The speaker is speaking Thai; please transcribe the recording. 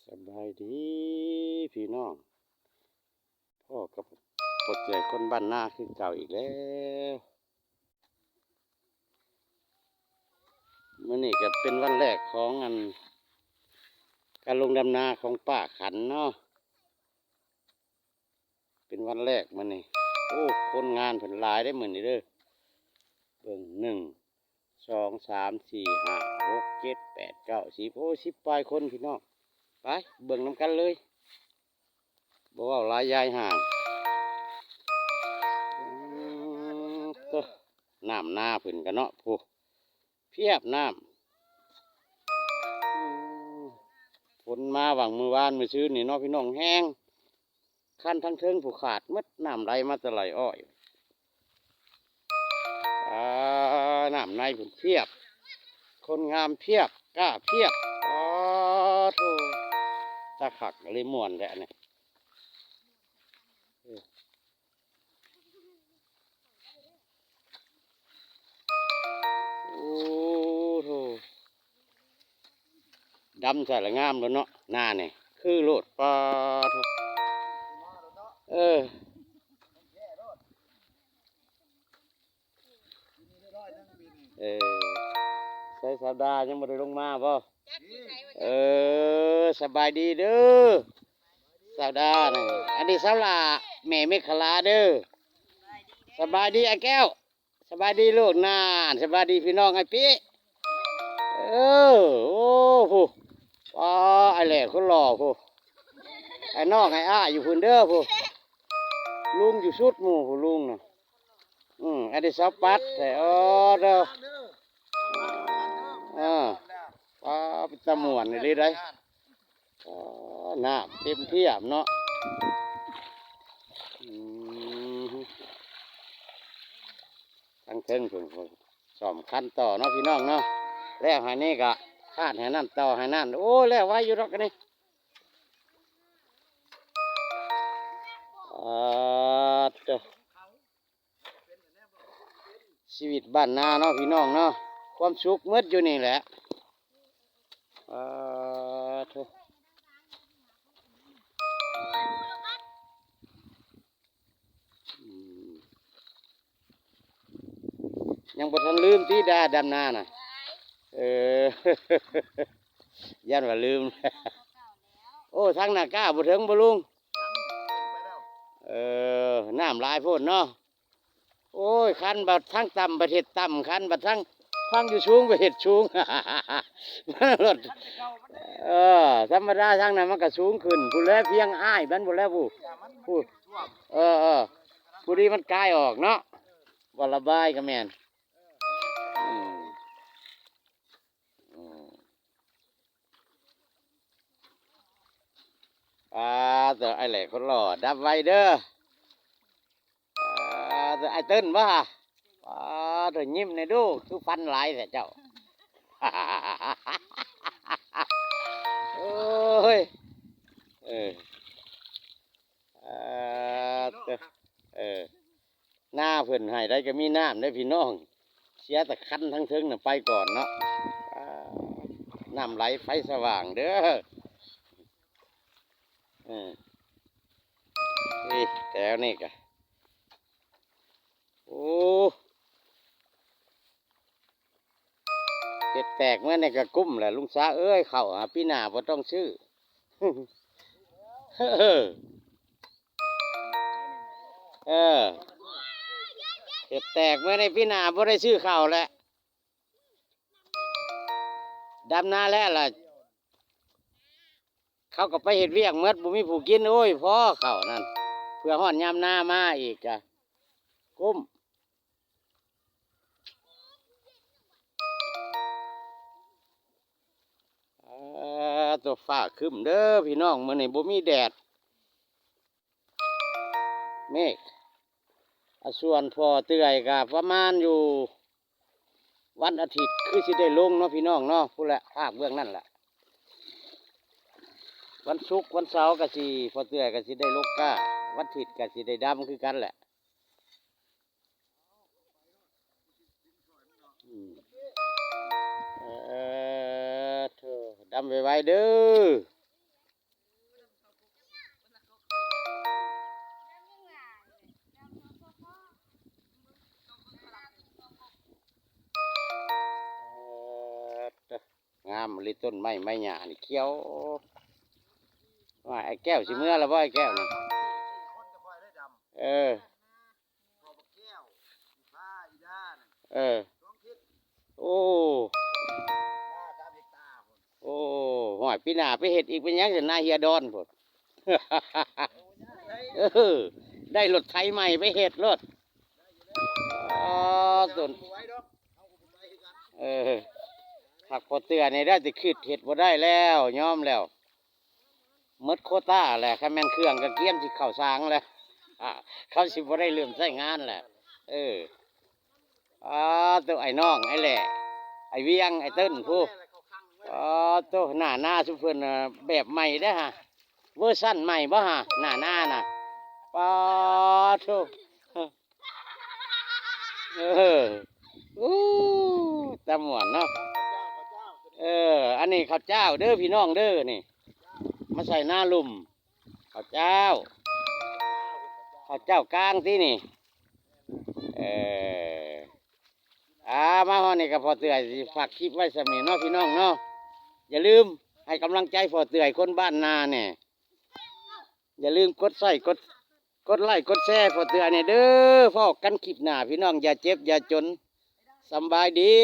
สบายดีพี่น้องพ่อกับปลดใจคนบ้านนาคือเก่าอีกแล้วมื้อนี้ก็เป็นวันแรกของการลงดำนาของป้าขันเนาะเป็นวันแรกมื้อนี้โอ้คนงานเพิ่นหลายได้มื้อนี้เด้อเบิ่ง1 2 3 4 5 6 7 8 9 10โอ้10ปลายคนพี่น้องไปเบิ่งน้ำกันเลยบ่เว้าหลายยายห่างเด้อน้ำนาเพิ่นกันเนาะผู้เพียบน้ำฝนมาหวังมือวานมือชื้นนี่เนาะพี่น้องแห้งขั้นทั้งเทิงผูกขาดมัดน้ำไหลมาแต่ไหลอ้อยน้ำในผุนเพียบคนงามเพียบกล้าเพียบอ๋อโธ่ตะขักเลยม่วนแหละเนี่ยโอ้โธ่ดำใส่ละงามแล้วเนาะหน้าเนี่ยคือโลดปลาโธ่เออใส่สัปดาห์ยังไม่ได้ลงมาป่สบายดีเด้อสัปดาห์นี่อันนี้สาวลาแม่เมฆลาเด้อสบายดีไอ้แก้วสบายดีลูกนานสบายดีพี่น้องไอ้พี่โอ้โหว้าไอ้แหล่คนหล่อโหไอ้น้องไอ้อ้าอยู่พุ่นเด้อโหลุงอยู่สุดหมู่โหลุงน่ะอันนี้สาวปัดแต่เด้อว้าเป็นตะม่วนนี่เลยได้น้ำเต็มเทียบเนาะทั้งเทิงเพิ่นซ่อมคันต่อเนาะพี่น้องเนาะแล้วให้นี่ก็คาดให้นั่นต่อให้นั่นโอ้แล้วไว้อยู่ดอกกันนี่ชีวิตบ้านนาเนาะพี่น้องเนาะความสุขมืดอยู่นี่แหละยังบ่ทันลืมที่ดาดำนาน่ะยันว่าลืมโอ้ทั้งหน้ากล้าบ่ถึงบ่ลุงน้ำลายโพดเนาะโอ้ยคันบัดทั้งต่ำบัดเห็ดต่ำคันบัดทั้งฟังอยู่สูงบัดเห็ดสูงรถธรรมดาทั้งนั้นมันก็สูงขึ้นผู้แล้วเพียงอ้ายมันผู้แล้วผู้ผู้ดีมันกายออกเนาะบ่ระบายก็แม่นแต่ไอ้แหล่คนหล่อดับไว้เด้อแต่ไอ้เติ้นว่าเดี๋ยวยิ้มในดูคือฟันหลายแต่เจ้าโอ้ยหน้าเพิ่นให้ได้ก็มีน้ำได้พี่น้องเสียแต่คันทั้งเทิงน่ะไปก่อนเนาะน้ำไหลไฟสว่างเด้อแต่นี่กะโอ้เห็ดแตกเมื่อนี่ก็กุ้มแหละลุงสาเอ้ยเข่าพี่นาบ่ต้องซื้อเห็ดแตกเมื่อในพี่นาบ่ได้ซื้อเข่าแหละดำนาแล้วล่ะเขาก็ไปเห็ดเวียกเมื่อบุมีผู้กินโอ้ยพ่อเข่านั่นเพื่อห่อนยามหน้ามาอีกจ้ะกุ้มตัวฟ้าคึมเด้อพี่น้องมื่อนี้บ่มีแดดเมฆส่วนพอเตื่อยกับประมาณอยู่วันอาทิตย์คือสิได้ลงเนาะพี่น้องเนาะพูดแหละภาคเบื้องนั่นแหละวันศุกร์วันเสาร์ก็สิพอเตื่อยก็สิได้ลกก้าวันอาทิตย์ก็สิได้ดำคือกันแหละเธอดำไวๆเด้อ งามเลยต้นไม้ไม้หญ้านี่เขียวว่าไอ้แก้วสิเมื่อแล้วบ่ไอ้แก้วนี่เออเออโอ้โอ้หอยปีหน้าไปเห็ดอีกเป็นหยังจะนาเฮียดอนพุ่น เออได้รถไถใหม่ไปเห็ดรถอ๋อส่วนเออผักพอเตือนนี่ได้จะขึ้นเห็ดบ่ได้แล้วยอมแล้วหมดโควต้าแหละคันแม่นเครื่องกระเกียมสิเข้าสางแล้วเขาสิบ่ได้เริ่มใช้งานแหละเออตัวไอ้น้องไอ้แหล่ไอ้เวียงไอ้เติ้นผู้ตัวหน้าสุเพิ่นแบบใหม่ได้อฮะเวอร์ชั่นใหม่บ่ฮะหน้าน่ะป้าทุเอออู้ตะหมวนเนาะเอออันนี้ข้าวเจ้าเด้อพี่น้องเด้อนี่มาใส่หน้าลุ่มข้าวเจ้ากลางที่นี่เออมาฮอดนี่ก็พอเตือนสิฝากคลิปไว้สำนีเนาะพี่น้องเนาะอย่าลืมให้กำลังใจพอเตือนคนบ้านนาเนี่ยอย่าลืมกดไลค์กดแชร์พอเตือนเนี่ยเด้อพอกันคลิปหน้าพี่น้องอย่าเจ็บอย่าจนสำบายดี